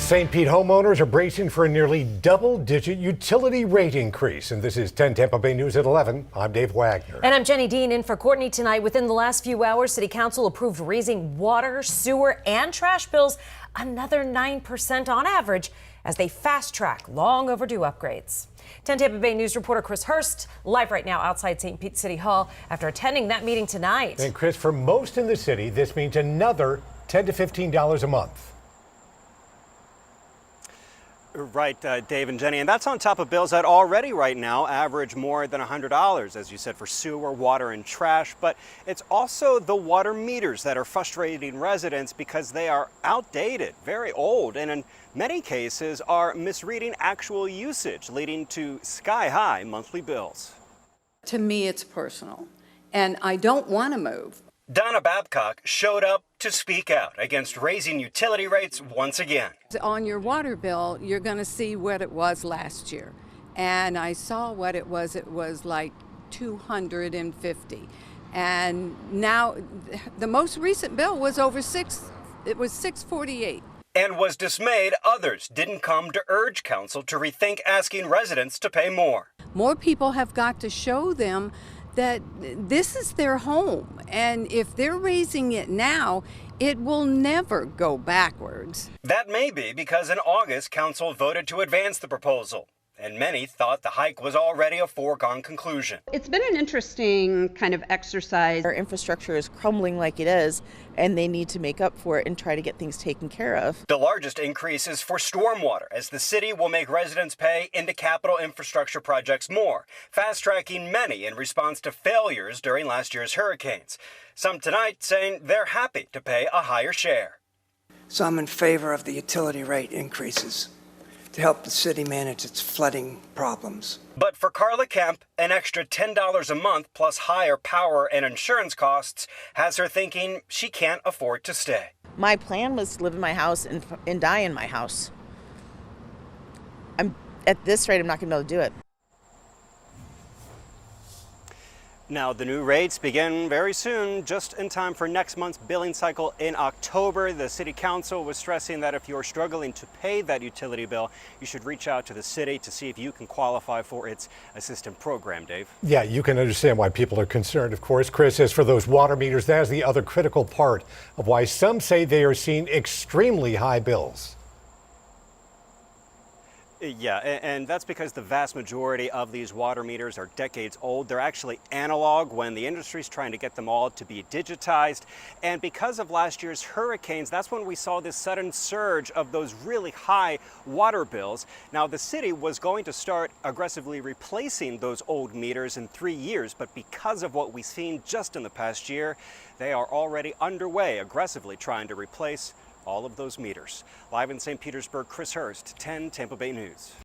St. Pete homeowners are bracing for a nearly double-digit utility rate increase. And this is 10 Tampa Bay News at 11. I'm Dave Wagner. And I'm Jenny Dean in for Courtney tonight. Within the last few hours, City Council approved raising water, sewer, and trash bills another 9% on average as they fast-track long overdue upgrades. 10 Tampa Bay News reporter Chris Hurst live right now outside St. Pete City Hall after attending that meeting tonight. And Chris, for most in the city, this means another $10 to $15 a month. Right, Dave and Jenny, and that's on top of bills that already right now average more than $100, as you said, for sewer, water, and trash. But it's also the water meters that are frustrating residents because they are outdated, very old, and in many cases are misreading actual usage, leading to sky-high monthly bills. To me, it's personal, and I don't want to move. Donna Babcock showed up to speak out against raising utility rates once again. On your water bill, you're going to see what it was last year. And I saw what it was like $250. And now the most recent bill was over it was $648. And was dismayed others didn't come to urge council to rethink asking residents to pay more. More people have got to show them that this is their home, and if they're raising it now, it will never go backwards. That may be because in August, council voted to advance the proposal, and many thought the hike was already a foregone conclusion. It's been an interesting kind of exercise. Our infrastructure is crumbling like it is, and they need to make up for it and try to get things taken care of. The largest increase is for stormwater, as the city will make residents pay into capital infrastructure projects more, fast-tracking many in response to failures during last year's hurricanes. Some tonight saying they're happy to pay a higher share. So I'm in favor of the utility rate increases to help the city manage its flooding problems. But for Carla Kemp, an extra $10 a month plus higher power and insurance costs has her thinking she can't afford to stay. My plan was to live in my house and die in my house. At this rate, I'm not going to be able to do it. Now, the new rates begin very soon, just in time for next month's billing cycle in October. The City Council was stressing that if you're struggling to pay that utility bill, you should reach out to the city to see if you can qualify for its assistance program, Dave. Yeah, you can understand why people are concerned, of course. Chris, as for those water meters, that is the other critical part of why some say they are seeing extremely high bills. Yeah, and that's because the vast majority of these water meters are decades old. They're actually analog when the industry's trying to get them all to be digitized. And because of last year's hurricanes, that's when we saw this sudden surge of those really high water bills. Now, the city was going to start aggressively replacing those old meters in 3 years, but because of what we've seen just in the past year, they are already underway aggressively trying to replace all of those meters. Live in St. Petersburg, Chris Hurst, 10 Tampa Bay News.